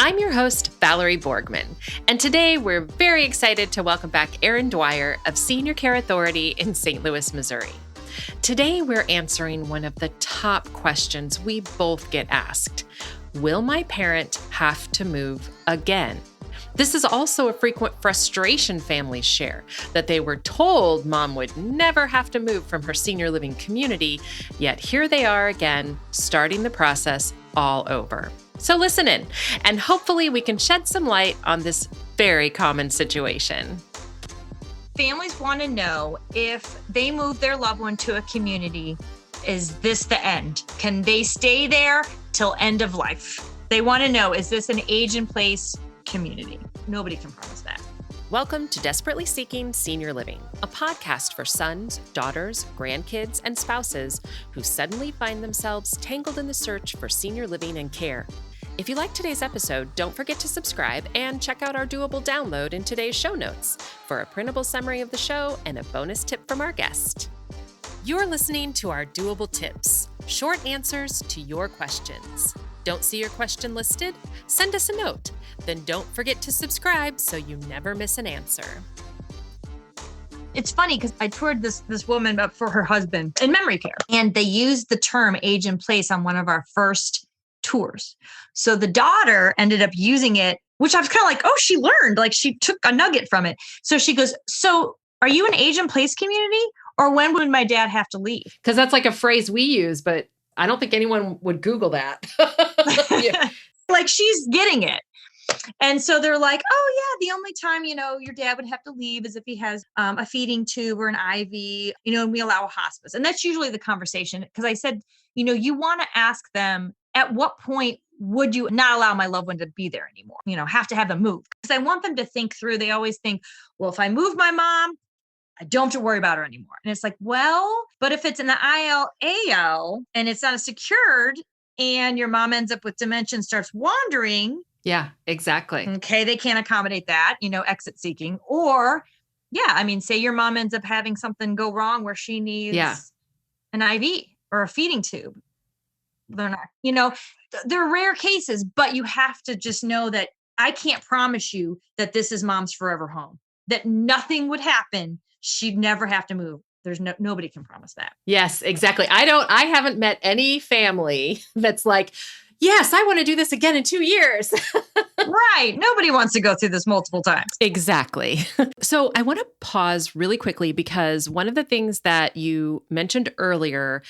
I'm your host, Valerie Borgman, and today we're very excited to welcome back Erin Dwyer of Senior Care Authority in St. Louis, Missouri. Today we're answering one of the top questions we both get asked. Will my parent have to move again? This is also a frequent frustration families share, that they were told mom would never have to move from her senior living community, yet here they are again, starting the process all over. So listen in, and hopefully we can shed some light on this very common situation. Families want to know if they move their loved one to a community, is this the end? Can they stay there till end of life? They want to know, is this an age-in-place community? Nobody can promise that. Welcome to Desperately Seeking Senior Living, a podcast for sons, daughters, grandkids, and spouses who suddenly find themselves tangled in the search for senior living and care. If you like today's episode, don't forget to subscribe and check out our doable download in today's show notes for a printable summary of the show and a bonus tip from our guest. You're listening to our doable tips, short answers to your questions. Don't see your question listed? Send us a note. Then don't forget to subscribe so you never miss an answer. It's funny because I toured this woman up for her husband in memory care, and they used the term age in place on one of our first tours. So the daughter ended up using it, which I was kind of like, oh, she learned, like she took a nugget from it. So she goes, so are you an age in place community, or when would my dad have to leave? Because that's like a phrase we use, but I don't think anyone would Google that. Yeah. Like she's getting it. And so they're like, oh yeah, the only time, your dad would have to leave is if he has a feeding tube or an IV, and we allow a hospice. And that's usually the conversation. Because I said, you want to ask them, at what point would you not allow my loved one to be there anymore? Have to have them move. Because I want them to think through. They always think, well, if I move my mom, I don't have to worry about her anymore. And it's like, well, but if it's in the IL-AL and it's not secured and your mom ends up with dementia and starts wandering. Yeah, exactly. Okay. They can't accommodate that, exit seeking. Or say your mom ends up having something go wrong where she needs an IV or a feeding tube. They're not, they're rare cases, but you have to just know that I can't promise you that this is mom's forever home, that nothing would happen. She'd never have to move. There's nobody can promise that. Yes, exactly. I haven't met any family that's like, yes, I want to do this again in 2 years. Right. Nobody wants to go through this multiple times. Exactly. So I want to pause really quickly because one of the things that you mentioned earlier,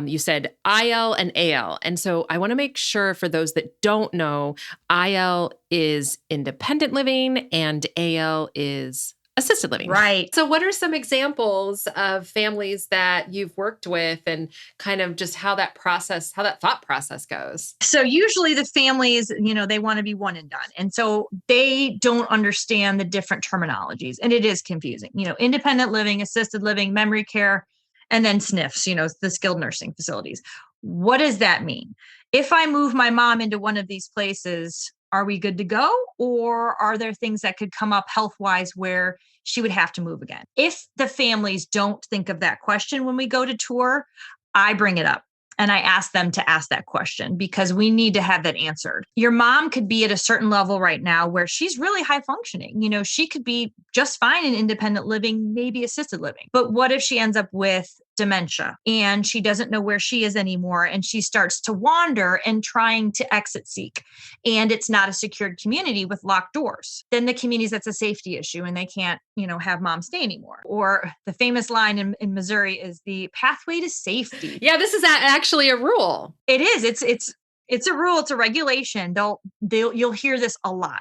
you said IL and AL. And so I want to make sure for those that don't know, IL is independent living and AL is assisted living. Right. So what are some examples of families that you've worked with and kind of just how that thought process goes? So usually the families, they want to be one and done. And so they don't understand the different terminologies, and it is confusing. Independent living, assisted living, memory care, and then SNFs, the skilled nursing facilities. What does that mean? If I move my mom into one of these places, are we good to go? Or are there things that could come up health-wise where she would have to move again? If the families don't think of that question when we go to tour, I bring it up and I ask them to ask that question because we need to have that answered. Your mom could be at a certain level right now where she's really high functioning. She could be just fine in independent living, maybe assisted living. But what if she ends up with dementia and she doesn't know where she is anymore and she starts to wander and trying to exit seek, and it's not a secured community with locked doors? Then the communities, that's a safety issue and they can't, have mom stay anymore. Or the famous line in Missouri is the pathway to safety. Yeah, this is actually a rule. It is. It's a rule. It's a regulation. You'll hear this a lot.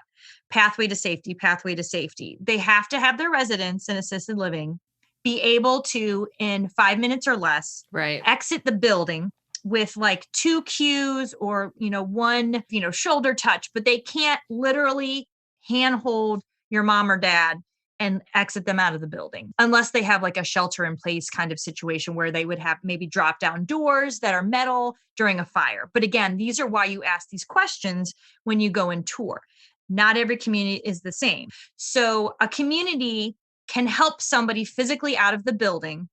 Pathway to safety, pathway to safety. They have to have their residents in assisted living be able to, in 5 minutes or less, exit the building with like 2 cues or, one, shoulder touch, but they can't literally handhold your mom or dad and exit them out of the building unless they have like a shelter in place kind of situation where they would have maybe drop down doors that are metal during a fire. But again, these are why you ask these questions when you go and tour. Not every community is the same. So a community can help somebody physically out of the building,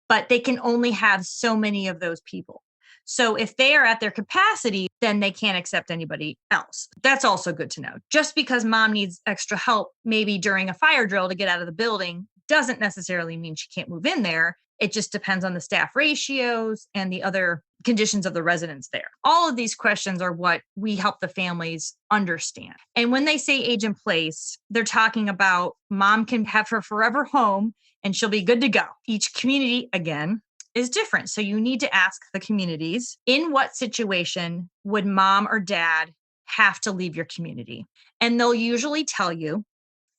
but they can only have so many of those people. So if they are at their capacity, then they can't accept anybody else. That's also good to know. Just because mom needs extra help, maybe during a fire drill to get out of the building, doesn't necessarily mean she can't move in there. It just depends on the staff ratios and the other conditions of the residents there. All of these questions are what we help the families understand. And when they say age in place, they're talking about mom can have her forever home and she'll be good to go. Each community, again, is different. So you need to ask the communities, in what situation would mom or dad have to leave your community? And they'll usually tell you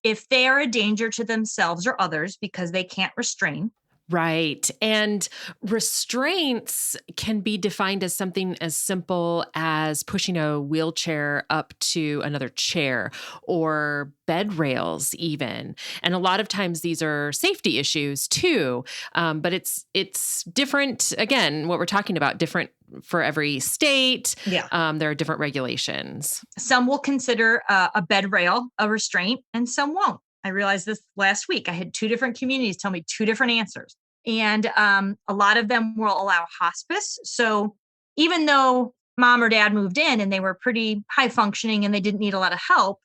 if they are a danger to themselves or others because they can't restrain. Right. And restraints can be defined as something as simple as pushing a wheelchair up to another chair or bed rails even. And a lot of times these are safety issues too. But it's different. Again, what we're talking about, different for every state. Yeah. There are different regulations. Some will consider a bed rail a restraint and some won't. I realized this last week. I had 2 different communities tell me 2 different answers. And a lot of them will allow hospice. So even though mom or dad moved in and they were pretty high functioning and they didn't need a lot of help,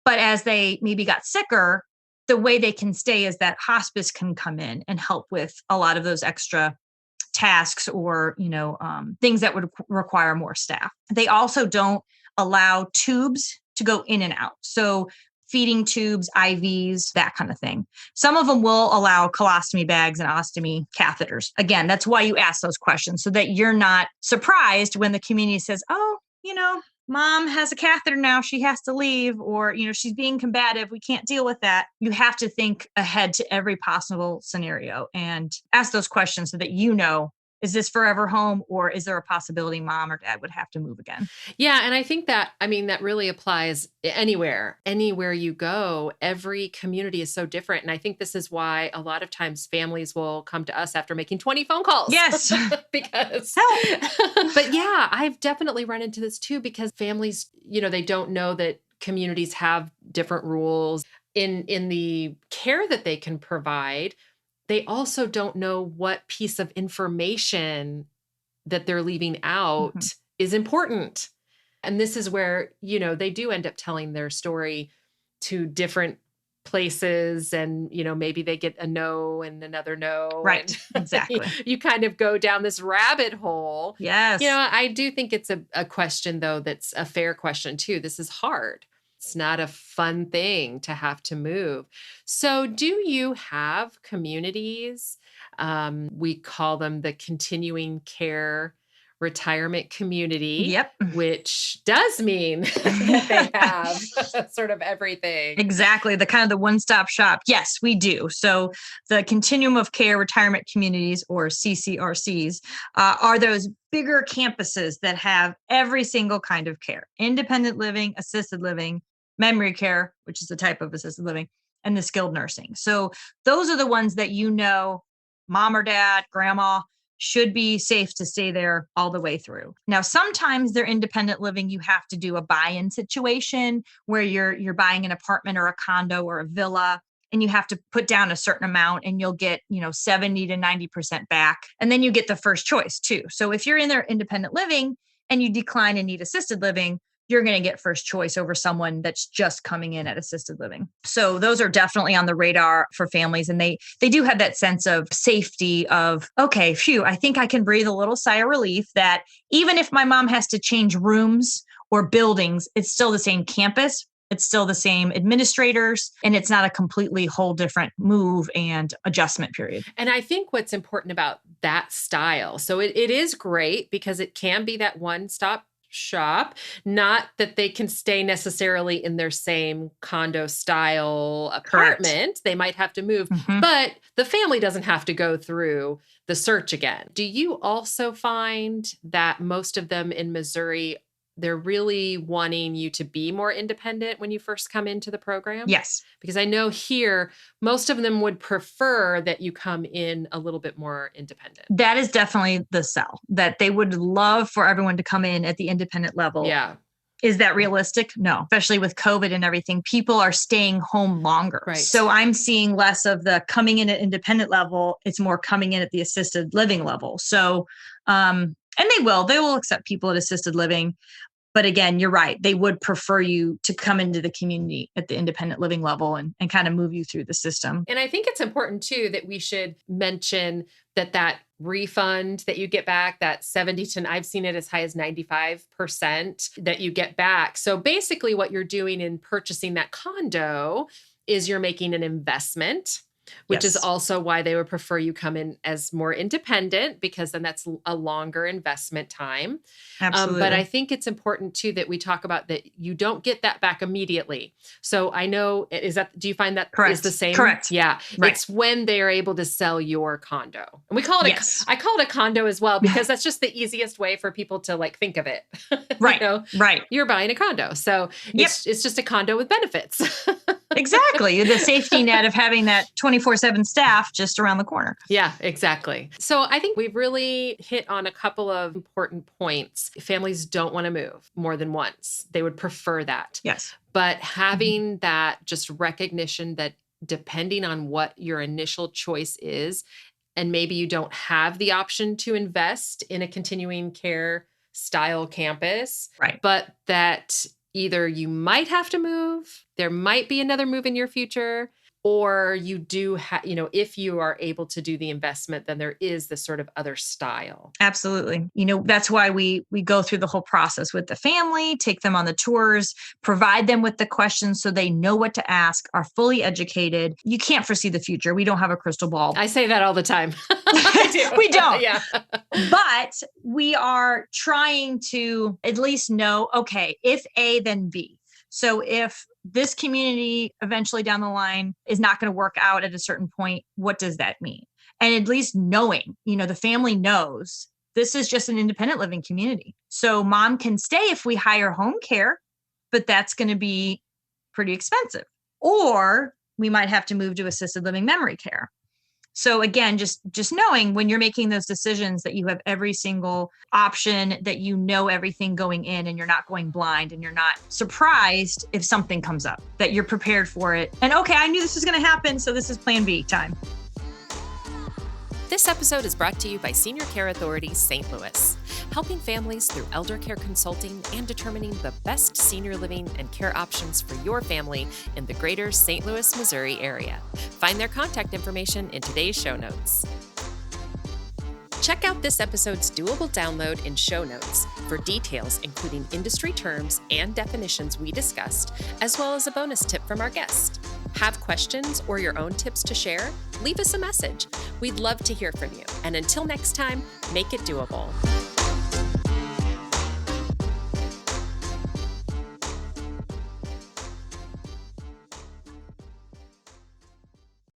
but as they maybe got sicker, the way they can stay is that hospice can come in and help with a lot of those extra tasks or, things that would require more staff. They also don't allow tubes to go in and out. So feeding tubes, IVs, that kind of thing. Some of them will allow colostomy bags and ostomy catheters. Again, that's why you ask those questions so that you're not surprised when the community says, oh, mom has a catheter now, she has to leave, or, she's being combative, we can't deal with that. You have to think ahead to every possible scenario and ask those questions so that is this forever home or is there a possibility mom or dad would have to move again? Yeah. And I think that really applies anywhere you go. Every community is so different. And I think this is why a lot of times families will come to us after making 20 phone calls. Yes. Because, but yeah, I've definitely run into this too, because families, they don't know that communities have different rules in the care that they can provide. They also don't know what piece of information that they're leaving out is important. And this is where, they do end up telling their story to different places and, maybe they get a no and another no. Right. And exactly. You kind of go down this rabbit hole. Yes. I do think it's a question though, that's a fair question too. This is hard. It's not a fun thing to have to move. So do you have communities? We call them the continuing care retirement community, yep, which does mean that they have sort of everything. Exactly. The kind of the one-stop shop. Yes, we do. So the continuum of care retirement communities, or CCRCs, are those bigger campuses that have every single kind of care: independent living, assisted living, memory care, which is a type of assisted living, and the skilled nursing. So those are the ones that mom or dad, grandma should be safe to stay there all the way through. Now, sometimes they're independent living. You have to do a buy-in situation where you're buying an apartment or a condo or a villa, and you have to put down a certain amount and you'll get, 70 to 90% back. And then you get the first choice too. So if you're in their independent living and you decline and need assisted living, you're going to get first choice over someone that's just coming in at assisted living. So those are definitely on the radar for families. And they do have that sense of safety of, okay, phew, I think I can breathe a little sigh of relief that even if my mom has to change rooms or buildings, it's still the same campus. It's still the same administrators, and it's not a completely whole different move and adjustment period. And I think what's important about that style, so it is great because it can be that one-stop shop, not that they can stay necessarily in their same condo style apartment. Correct. They might have to move, but the family doesn't have to go through the search again. Do you also find that most of them in Missouri, they're really wanting you to be more independent when you first come into the program? Yes. Because I know here, most of them would prefer that you come in a little bit more independent. That is definitely the sell, that they would love for everyone to come in at the independent level. Yeah. Is that realistic? No, especially with COVID and everything, people are staying home longer. Right. So I'm seeing less of the coming in at independent level. It's more coming in at the assisted living level. So And they will accept people at assisted living. But again, you're right. They would prefer you to come into the community at the independent living level and kind of move you through the system. And I think it's important too that we should mention that refund that you get back, that 70 to, I've seen it as high as 95% that you get back. So basically what you're doing in purchasing that condo is you're making an investment, which is also why they would prefer you come in as more independent, because then that's a longer investment time. Absolutely. But I think it's important too that we talk about that you don't get that back immediately. So I know, do you find that is the same? Correct. Yeah. Right. It's when they are able to sell your condo. And we call it, I call it a condo as well, because that's just the easiest way for people to like think of it. Right. Right. You're buying a condo. So it's just a condo with benefits. Exactly. The safety net of having that 24/7 staff just around the corner. Yeah, exactly. So I think we've really hit on a couple of important points. Families don't want to move more than once. They would prefer that. Yes. But having that just recognition that depending on what your initial choice is, and maybe you don't have the option to invest in a continuing care style campus, right? But that either you might have to move, there might be another move in your future, or you do if you are able to do the investment, then there is this sort of other style. Absolutely. That's why we go through the whole process with the family, take them on the tours, provide them with the questions so they know what to ask, are fully educated. You can't foresee the future. We don't have a crystal ball. I say that all the time. We don't. Yeah. But we are trying to at least know, okay, if A, then B. So if this community eventually down the line is not going to work out at a certain point, what does that mean? And at least knowing, the family knows this is just an independent living community. So mom can stay if we hire home care, but that's going to be pretty expensive. Or we might have to move to assisted living memory care. So again, just knowing when you're making those decisions that you have every single option, that you know everything going in and you're not going blind and you're not surprised if something comes up, that you're prepared for it. And okay, I knew this was going to happen, so this is plan B time. This episode is brought to you by Senior Care Authority St. Louis, helping families through elder care consulting and determining the best senior living and care options for your family in the greater St. Louis, Missouri area. Find their contact information in today's show notes. Check out this episode's doable download in show notes for details, including industry terms and definitions we discussed, as well as a bonus tip from our guest. Have questions or your own tips to share? Leave us a message. We'd love to hear from you. And until next time, make it doable.